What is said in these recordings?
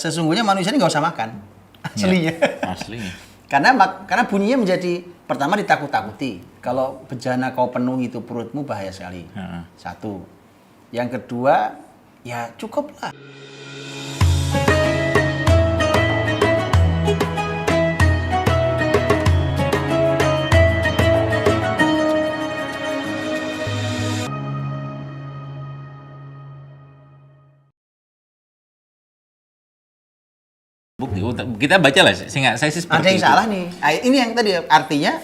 Sesungguhnya manusia ini nggak usah makan, aslinya. Ya, aslinya. Karena bunyinya menjadi pertama ditakut-takuti. Kalau bejana kau penuhi itu perutmu bahaya sekali. Satu. Yang kedua, ya cukuplah. Bukti. Kita baca lah, saya sih seperti Ada yang itu. salah nih. Ini yang tadi artinya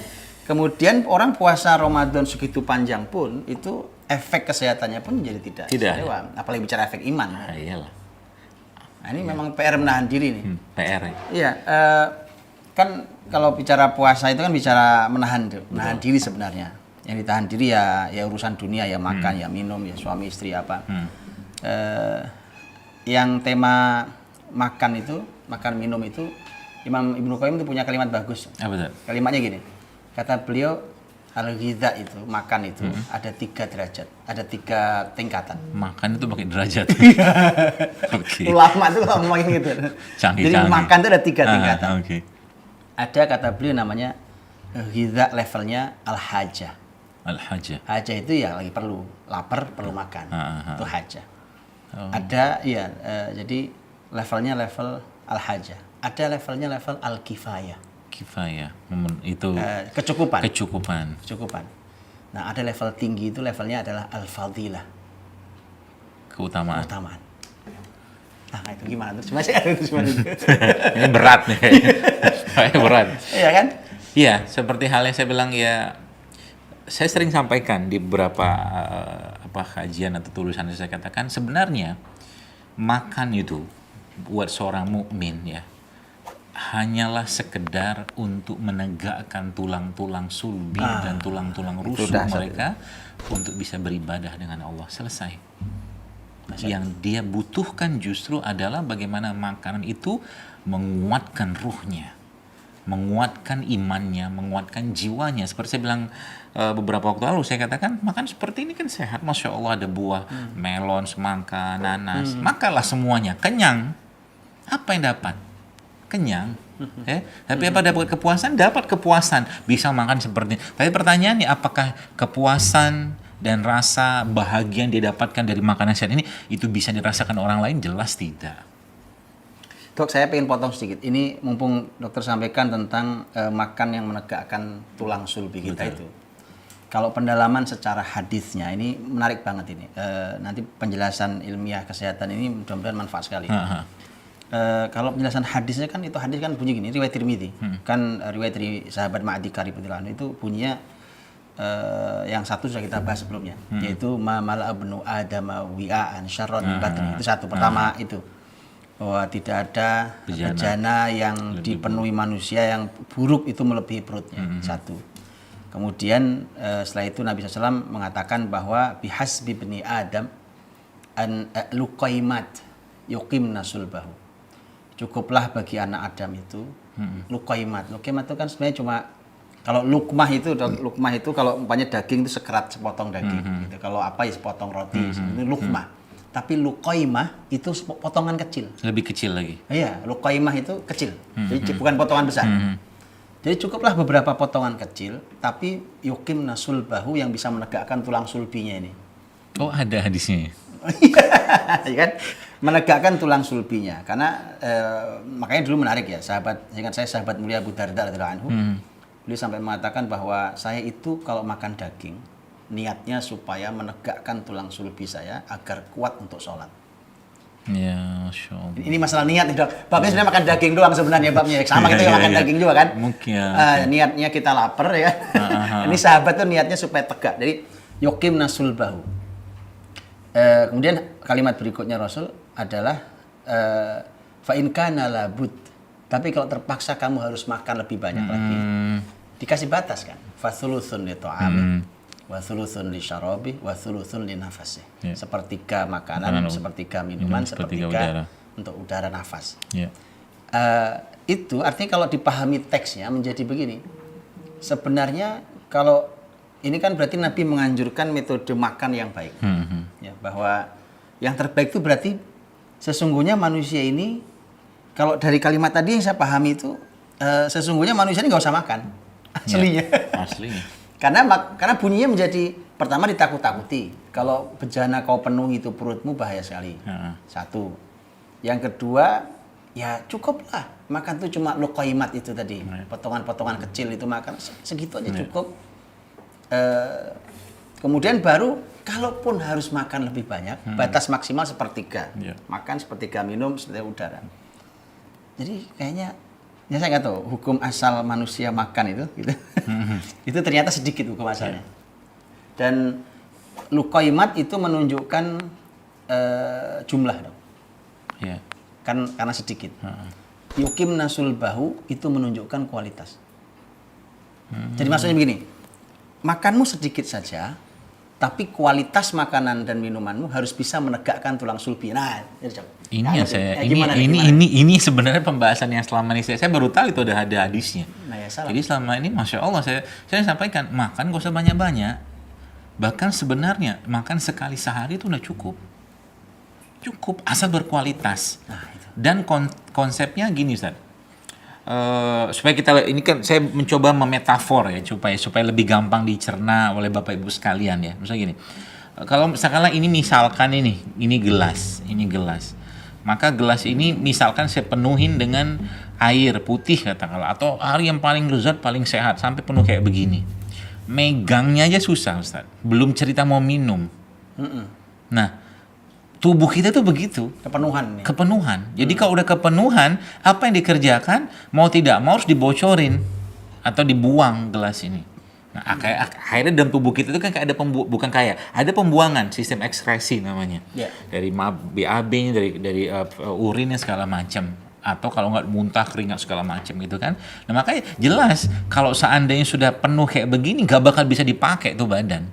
kemudian orang puasa Ramadan segitu panjang pun itu efek kesehatannya pun jadi tidak istimewa. Apalagi bicara efek iman. Nah, iyalah. Nah, ini memang PR menahan diri nih. PR ya. Iya, kan kalau bicara puasa itu kan bicara menahan diri sebenarnya. Yang ditahan diri ya urusan dunia, ya makan, ya minum, ya suami istri apa. Yang tema makan minum itu Imam Ibnu Qayyim itu punya kalimat bagus. Apa itu? Kalimatnya gini. Kata beliau al-ghidha itu, makan itu ada 3 derajat, ada 3 tingkatan. Makan itu pakai derajat. Okay. Ulama itu kalau ngomongin gitu. Jadi makan itu ada 3 tingkatan. Okay. Ada kata beliau namanya ghidha levelnya al-hajah. Al-hajah. Hajah itu ya lagi perlu, lapar perlu makan. Itu hajah. Ada jadi levelnya level al-hajah. Ada levelnya level al-kifayah. Kifayah, itu kecukupan. Nah, ada level tinggi itu levelnya adalah al-fadilah. Keutamaan. Nah, itu gimana terus? Masih ada terus. Ini berat nih. Berat. Iya kan? Iya, seperti hal yang saya bilang ya, saya sering sampaikan di beberapa kajian atau tulisan yang saya katakan, sebenarnya makan itu buat seorang mukmin ya hanyalah sekedar untuk menegakkan tulang-tulang sulbi dan tulang-tulang rusuk mereka untuk bisa beribadah dengan Allah. Selesai. Yang dia butuhkan justru adalah bagaimana makanan itu menguatkan ruhnya, menguatkan imannya, menguatkan jiwanya. Seperti saya bilang beberapa waktu lalu, saya katakan makan seperti ini kan sehat. Masya Allah, ada buah melon, semangka, nanas. Makanlah semuanya, kenyang. Apa yang dapat? Kenyang. Tapi apa dapat kepuasan? Dapat kepuasan. Bisa makan seperti ini. Tapi pertanyaannya, apakah kepuasan dan rasa bahagia yang dia dapatkan dari makanan sehat ini itu bisa dirasakan orang lain? Jelas tidak. Dok, saya pengen potong sedikit. Ini mumpung dokter sampaikan tentang makan yang menegakkan tulang sulbi kita. Betul. Itu. Kalau pendalaman secara hadisnya ini menarik banget ini. Nanti penjelasan ilmiah kesehatan ini mudah-mudahan manfaat sekali. Kalau penjelasan hadisnya kan, itu hadis kan bunyi gini, riwayat Tirmidzi. Kan riwayat dari sahabat Ma'di Karib itu bunyinya yang satu sudah kita bahas sebelumnya, yaitu ma mala'a ibnu adama wi'an syarran min batni. Itu satu. Pertama itu bahwa tidak ada bejana yang dipenuhi manusia yang buruk itu melebihi perutnya. Satu. Kemudian setelah itu Nabi SAW mengatakan bahwa bihasbi bni Adam an luqaimat yuqimna sulbahu. Cukuplah bagi anak Adam itu luqaimat. Luqaimat itu kan sebenarnya cuma, kalau lukmah itu kalau umpamanya daging itu sekerat, sepotong daging gitu. Kalau apa ya sepotong roti, itu lukmah. Tapi luqaimah itu potongan kecil. Lebih kecil lagi. Iya, luqaimah itu kecil. Jadi bukan potongan besar. Jadi cukuplah beberapa potongan kecil, tapi yuqimna sulbahu, yang bisa menegakkan tulang sulbinya ini. Oh, ada hadisnya. Ya kan? Menegakkan tulang sulbinya. Karena makanya dulu menarik ya, ingat saya sahabat mulia Abu Darda radhiyallahu anhu. Beliau sampai mengatakan bahwa saya itu kalau makan daging, niatnya supaya menegakkan tulang sulbi saya agar kuat untuk sholat. Ya, Masya Allah. Ini masalah niat nih, Dok. Babnya sebenarnya makan daging doang sebenarnya babnya. Sama kita makan daging juga kan? Mungkin ya. Niatnya kita lapar ya. Ini sahabat tuh niatnya supaya tegak. Jadi yuqimna sulbahu. Kemudian kalimat berikutnya Rasul adalah fa in kana labud. Tapi kalau terpaksa kamu harus makan lebih banyak lagi. Dikasih batas kan? Fa thuluthun li ta'ami wa thuluthun li syarabi wa thuluthun li nafasi. Sepertiga makanan, sepertiga minuman, sepertiga udara. Untuk udara nafas. Itu artinya kalau dipahami teksnya menjadi begini. Sebenarnya kalau ini kan berarti Nabi menganjurkan metode makan yang baik. Ya, bahwa yang terbaik itu berarti sesungguhnya manusia ini Kalau dari kalimat tadi yang saya pahami itu sesungguhnya manusia ini nggak usah makan aslinya. Aslinya. Karena bunyinya menjadi pertama ditakut-takuti. Kalau bejana kau penuhi itu perutmu bahaya sekali. Satu. Yang kedua, ya cukuplah. Makan tuh cuma luqaimat itu tadi. Potongan-potongan kecil itu makan segitu aja cukup. Kemudian baru kalaupun harus makan lebih banyak, batas maksimal sepertiga. Makan sepertiga, minum sepertiga udara. Jadi kayaknya ya saya nggak tahu hukum asal manusia makan itu gitu. Itu ternyata sedikit hukum asalnya. Dan luqaimat itu menunjukkan jumlah dong. Karena sedikit. Yukim nasul bahu itu menunjukkan kualitas. Jadi maksudnya begini, makanmu sedikit saja, tapi kualitas makanan dan minumanmu harus bisa menegakkan tulang sulbi. Nah, ini sebenarnya pembahasan yang selama ini saya baru tahu itu ada hadisnya. Nah, ya salah. Jadi selama ini Masya Allah saya sampaikan makan gak usah banyak-banyak. Bahkan sebenarnya makan sekali sehari itu udah cukup asal berkualitas. Nah, itu. Dan konsepnya gini Ustaz. Supaya kita ini kan saya mencoba memetafor ya supaya lebih gampang dicerna oleh Bapak Ibu sekalian ya. Misalnya gini. Kalau misalkan ini gelas. Maka gelas ini misalkan saya penuhin dengan air putih katakanlah atau air yang paling lezat, paling sehat sampai penuh kayak begini. Megangnya aja susah Ustaz. Belum cerita mau minum. Nah, tubuh kita tuh begitu. Kepenuhan. Jadi kalau udah kepenuhan, apa yang dikerjakan mau tidak mau harus dibocorin atau dibuang gelas ini. Nah, akhirnya dalam tubuh kita itu kan kayak ada pembuangan sistem ekskresi namanya. Dari BAB, dari urinnya segala macam. Atau kalau nggak muntah keringat segala macam gitu kan. Nah makanya jelas kalau seandainya sudah penuh kayak begini nggak bakal bisa dipakai tuh badan.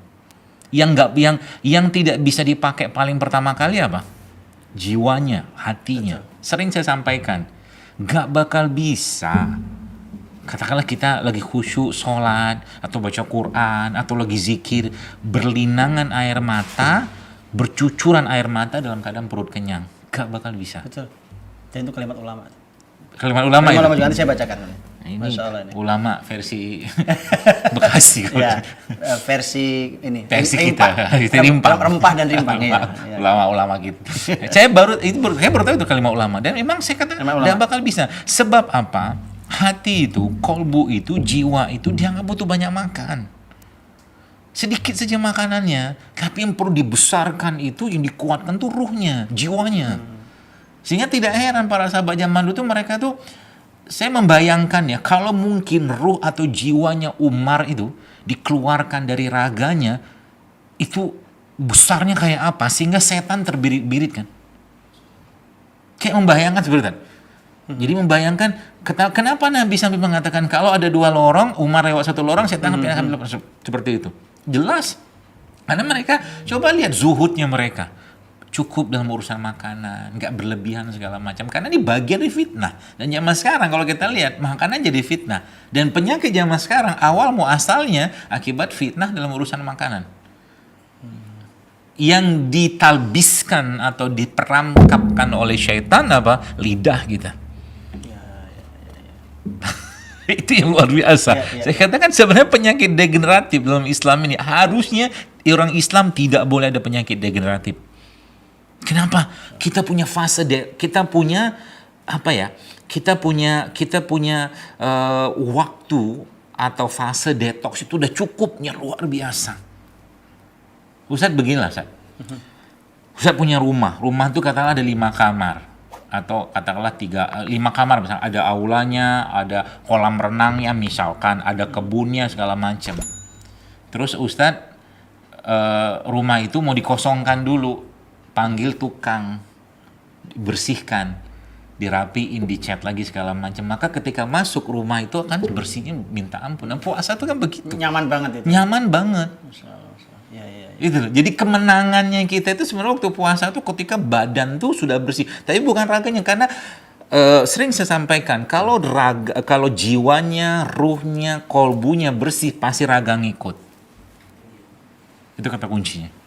Yang tidak bisa dipakai paling pertama kali apa? Jiwanya, hatinya. Sering saya sampaikan, nggak bakal bisa. Katakanlah kita lagi khusyuk sholat atau baca Quran atau lagi zikir, berlinangan air mata, bercucuran air mata dalam keadaan perut kenyang, nggak bakal bisa. Betul. Dan itu kalimat ulama. Kalimat ulama juga nanti saya bacakan. Ini ulama versi Bekasi. Versi ini. Versi kita. Rempah dan rimpang. Ulama-ulama gitu. Saya baru tahu itu kalimat ulama. Dan memang saya katakan tidak bakal bisa. Sebab apa? Hati itu, kolbu itu, jiwa itu dia nggak butuh banyak makan. Sedikit saja makanannya. Tapi yang perlu dibesarkan itu, yang dikuatkan tuh ruhnya, jiwanya. Sehingga tidak heran para sahabat zaman dulu tuh mereka tuh, saya membayangkan ya, kalau mungkin ruh atau jiwanya Umar itu dikeluarkan dari raganya, itu besarnya kayak apa, sehingga setan terbirit-birit kan. Kayak membayangkan seperti itu. Jadi membayangkan, kenapa Nabi sampai mengatakan, kalau ada 2 lorong, Umar lewat 1 lorong, setan sampai seperti itu. Jelas. Karena mereka, coba lihat zuhudnya mereka. Cukup dalam urusan makanan, nggak berlebihan segala macam. Karena ini bagian dari fitnah. Dan zaman sekarang kalau kita lihat, makanan jadi fitnah. Dan penyakit zaman sekarang awal muasalnya akibat fitnah dalam urusan makanan. Yang ditalbiskan atau diperangkapkan oleh syaitan apa? Lidah kita. Itu yang luar biasa. Saya katakan sebenarnya penyakit degeneratif dalam Islam ini harusnya orang Islam tidak boleh ada penyakit degeneratif. Kenapa? Kita punya fase kita punya waktu atau fase detox itu udah cukupnya luar biasa. Ustadz beginilah Ustadz. Ustadz punya rumah itu katakanlah ada 5 kamar atau katakanlah 5 kamar misalnya, ada aulanya, ada kolam renangnya misalkan, ada kebunnya segala macam. Terus Ustadz rumah itu mau dikosongkan dulu. Panggil tukang, bersihkan, dirapiin, dicat lagi segala macam. Maka ketika masuk rumah itu akan bersihnya minta ampun. Nah, puasa itu kan begitu. Nyaman banget itu. Nyaman banget. Itu. Jadi kemenangannya kita itu sebenarnya waktu puasa itu ketika badan tuh sudah bersih. Tapi bukan raganya, karena sering saya sampaikan kalau jiwanya, ruhnya, kolbunya bersih pasti raga ngikut. Itu kata kuncinya.